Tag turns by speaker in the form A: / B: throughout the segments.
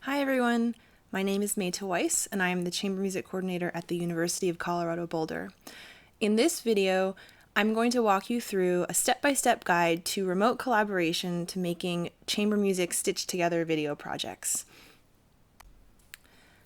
A: Hi everyone, my name is Weiss and I am the Chamber Music Coordinator at the University of Colorado Boulder. In this video, I'm going to walk you through a step-by-step guide to remote collaboration to making chamber music stitched together video projects.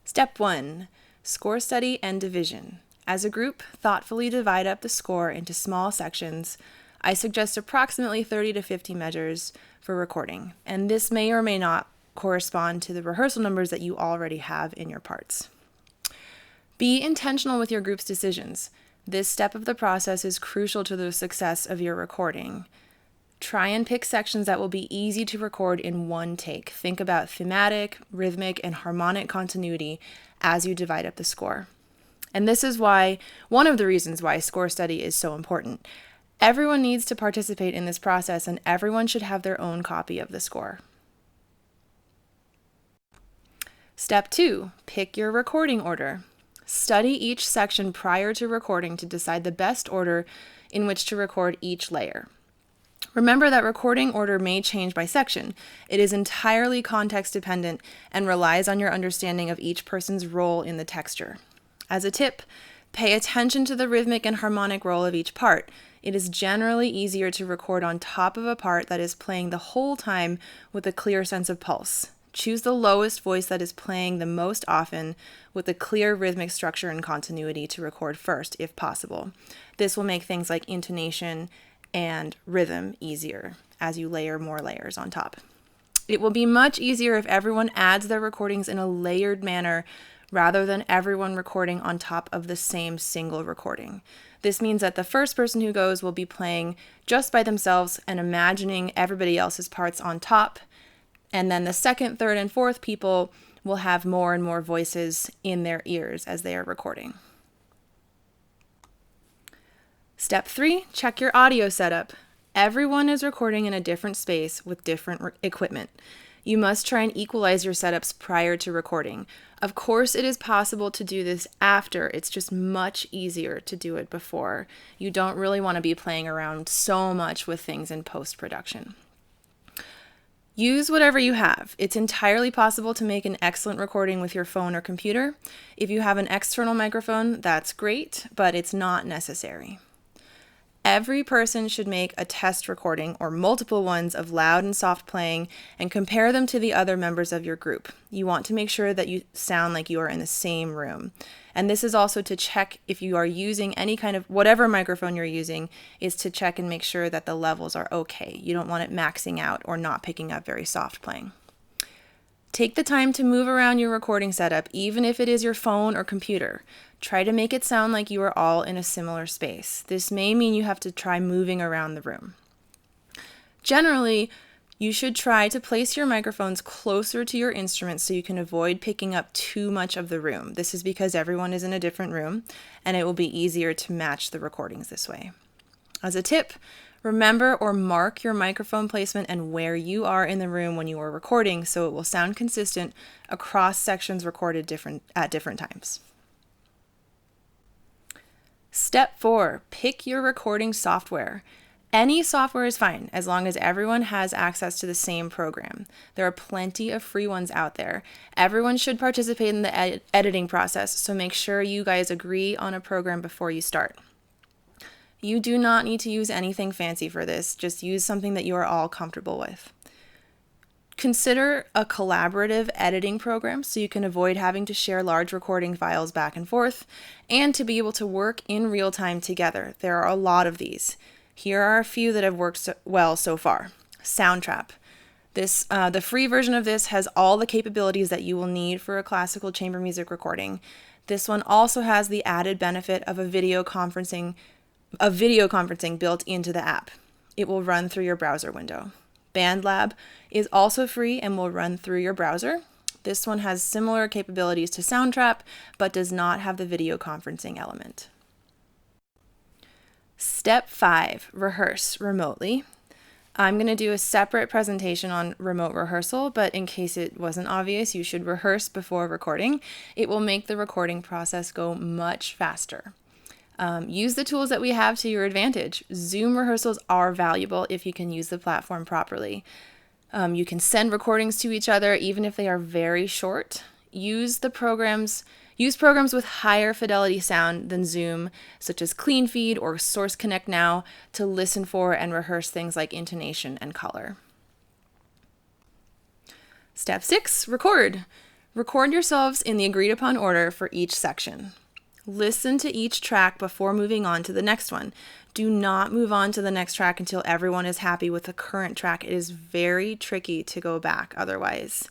A: Step 1. Score study and division. As a group, thoughtfully divide up the score into small sections. I suggest approximately 30 to 50 measures for recording, and this may or may not correspond to the rehearsal numbers that you already have in your parts. Be intentional with your group's decisions. This step of the process is crucial to the success of your recording. Try and pick sections that will be easy to record in one take. Think about thematic, rhythmic, and harmonic continuity as you divide up the score. And this is one of the reasons why score study is so important. Everyone needs to participate in this process, and everyone should have their own copy of the score. Step 2. Pick your recording order. Study each section prior to recording to decide the best order in which to record each layer. Remember that recording order may change by section. It is entirely context dependent and relies on your understanding of each person's role in the texture. As a tip, pay attention to the rhythmic and harmonic role of each part. It is generally easier to record on top of a part that is playing the whole time with a clear sense of pulse. Choose the lowest voice that is playing the most often with a clear rhythmic structure and continuity to record first, if possible. This will make things like intonation and rhythm easier as you layer more layers on top. It will be much easier if everyone adds their recordings in a layered manner rather than everyone recording on top of the same single recording. This means that the first person who goes will be playing just by themselves and imagining everybody else's parts on top. And then the second, third, and fourth people will have more and more voices in their ears as they are recording. Step 3, check your audio setup. Everyone is recording in a different space with different equipment. You must try and equalize your setups prior to recording. Of course, it is possible to do this after. It's just much easier to do it before. You don't really want to be playing around so much with things in post-production. Use whatever you have. It's entirely possible to make an excellent recording with your phone or computer. If you have an external microphone, that's great, but it's not necessary. Every person should make a test recording or multiple ones of loud and soft playing and compare them to the other members of your group. You want to make sure that you sound like you are in the same room. And this is also to check if you are using any kind of, whatever microphone you're using, is to check and make sure that the levels are okay. You don't want it maxing out or not picking up very soft playing. Take the time to move around your recording setup, even if it is your phone or computer. Try to make it sound like you are all in a similar space. This may mean you have to try moving around the room. Generally, you should try to place your microphones closer to your instruments so you can avoid picking up too much of the room. This is because everyone is in a different room, and it will be easier to match the recordings this way. As a tip, remember or mark your microphone placement and where you are in the room when you are recording so it will sound consistent across sections recorded at different times. Step 4, pick your recording software. Any software is fine as long as everyone has access to the same program. There are plenty of free ones out there. Everyone should participate in the editing process, so make sure you guys agree on a program before you start. You do not need to use anything fancy for this, just use something that you are all comfortable with. Consider a collaborative editing program so you can avoid having to share large recording files back and forth, and to be able to work in real time together. There are a lot of these. Here are a few that have worked well so far. Soundtrap. The free version of this has all the capabilities that you will need for a classical chamber music recording. This one also has the added benefit of video conferencing built into the app. It will run through your browser window. BandLab is also free and will run through your browser. This one has similar capabilities to Soundtrap, but does not have the video conferencing element. Step 5, rehearse remotely. I'm going to do a separate presentation on remote rehearsal, but in case it wasn't obvious, you should rehearse before recording. It will make the recording process go much faster. Use the tools that we have to your advantage. Zoom rehearsals are valuable if you can use the platform properly. You can send recordings to each other, even if they are very short. Use programs with higher fidelity sound than Zoom, such as Clean Feed or Source Connect Now, to listen for and rehearse things like intonation and color. Step 6, record. Record yourselves in the agreed upon order for each section. Listen to each track before moving on to the next one. Do not move on to the next track until everyone is happy with the current track. It is very tricky to go back otherwise.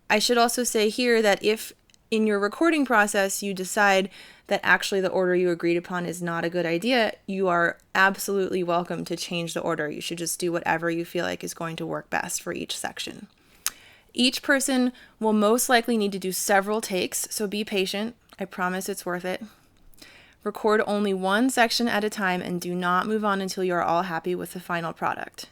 A: I should also say here that if in your recording process you decide that actually the order you agreed upon is not a good idea, you are absolutely welcome to change the order. You should just do whatever you feel like is going to work best for each section. Each person will most likely need to do several takes, so be patient. I promise it's worth it. Record only one section at a time and do not move on until you are all happy with the final product.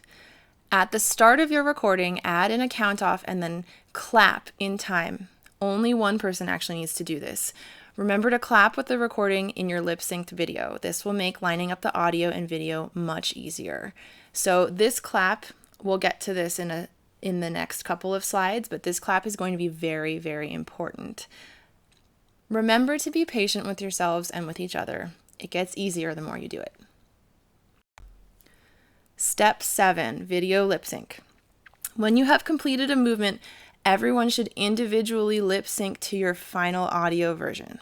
A: At the start of your recording, add in a count off and then clap in time. Only one person actually needs to do this. Remember to clap with the recording in your lip synced video. This will make lining up the audio and video much easier. So this clap, we'll get to this in the next couple of slides, but this clap is going to be very, very important. Remember to be patient with yourselves and with each other. It gets easier the more you do it. Step 7, video lip sync. When you have completed a movement, everyone should individually lip sync to your final audio version.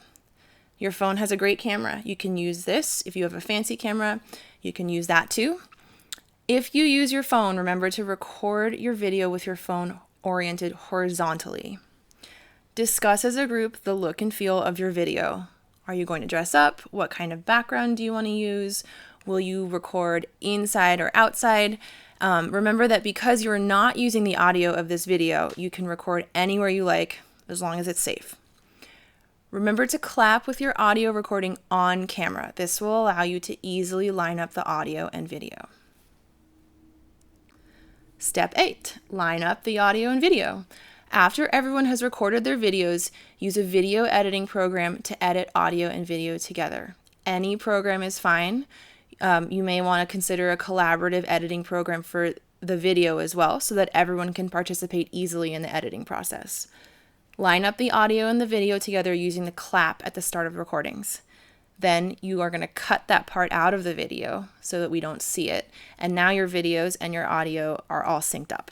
A: Your phone has a great camera. You can use this. If you have a fancy camera, you can use that too. If you use your phone, remember to record your video with your phone oriented horizontally. Discuss as a group the look and feel of your video. Are you going to dress up? What kind of background do you want to use? Will you record inside or outside? Remember that because you're not using the audio of this video, you can record anywhere you like as long as it's safe. Remember to clap with your audio recording on camera. This will allow you to easily line up the audio and video. Step 8, line up the audio and video. After everyone has recorded their videos, use a video editing program to edit audio and video together. Any program is fine. You may want to consider a collaborative editing program for the video as well, so that everyone can participate easily in the editing process. Line up the audio and the video together using the clap at the start of recordings. Then you are going to cut that part out of the video so that we don't see it. And now your videos and your audio are all synced up.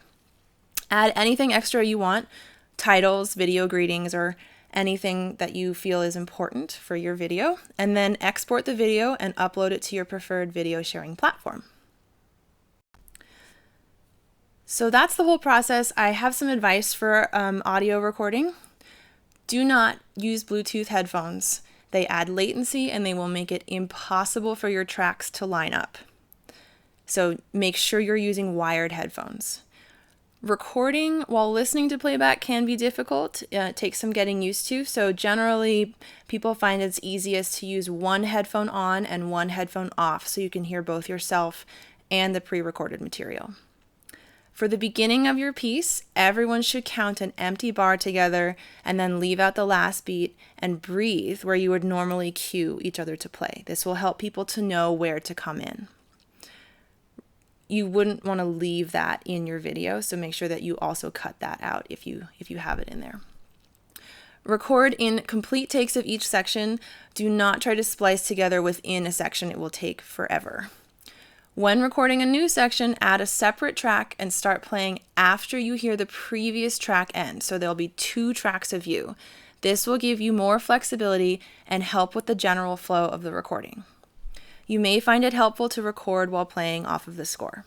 A: Add anything extra you want, titles, video greetings, or anything that you feel is important for your video, and then export the video and upload it to your preferred video sharing platform. So that's the whole process. I have some advice for audio recording. Do not use Bluetooth headphones. They add latency and they will make it impossible for your tracks to line up. So make sure you're using wired headphones. Recording while listening to playback can be difficult. It takes some getting used to. So generally, people find it's easiest to use one headphone on and one headphone off so you can hear both yourself and the pre-recorded material. For the beginning of your piece, everyone should count an empty bar together and then leave out the last beat and breathe where you would normally cue each other to play. This will help people to know where to come in. You wouldn't want to leave that in your video, so make sure that you also cut that out if you have it in there. Record in complete takes of each section. Do not try to splice together within a section. It will take forever. When recording a new section, add a separate track and start playing after you hear the previous track end. So there'll be 2 tracks of you. This will give you more flexibility and help with the general flow of the recording. You may find it helpful to record while playing off of the score.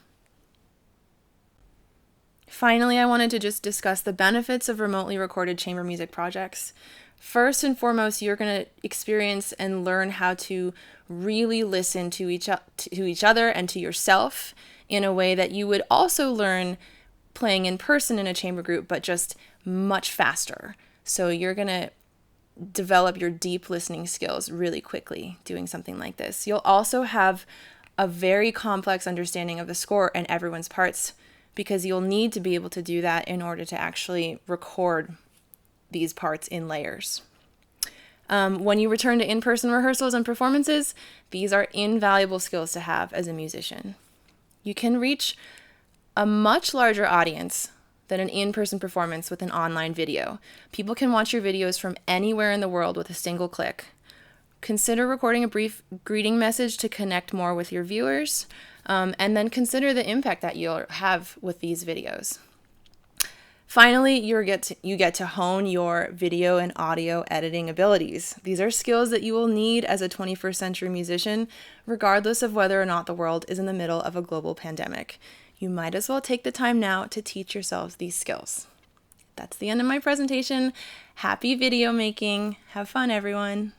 A: Finally, I wanted to just discuss the benefits of remotely recorded chamber music projects. First and foremost, you're going to experience and learn how to really listen to each other and to yourself in a way that you would also learn playing in person in a chamber group, but just much faster. So you're going to develop your deep listening skills really quickly doing something like this. You'll also have a very complex understanding of the score and everyone's parts, because you'll need to be able to do that in order to actually record these parts in layers. When you return to in-person rehearsals and performances, these are invaluable skills to have as a musician. You can reach a much larger audience than an in-person performance with an online video. People can watch your videos from anywhere in the world with a single click. Consider recording a brief greeting message to connect more with your viewers, and then consider the impact that you'll have with these videos. Finally, you get to hone your video and audio editing abilities. These are skills that you will need as a 21st century musician, regardless of whether or not the world is in the middle of a global pandemic. You might as well take the time now to teach yourselves these skills. That's the end of my presentation. Happy video making. Have fun, everyone.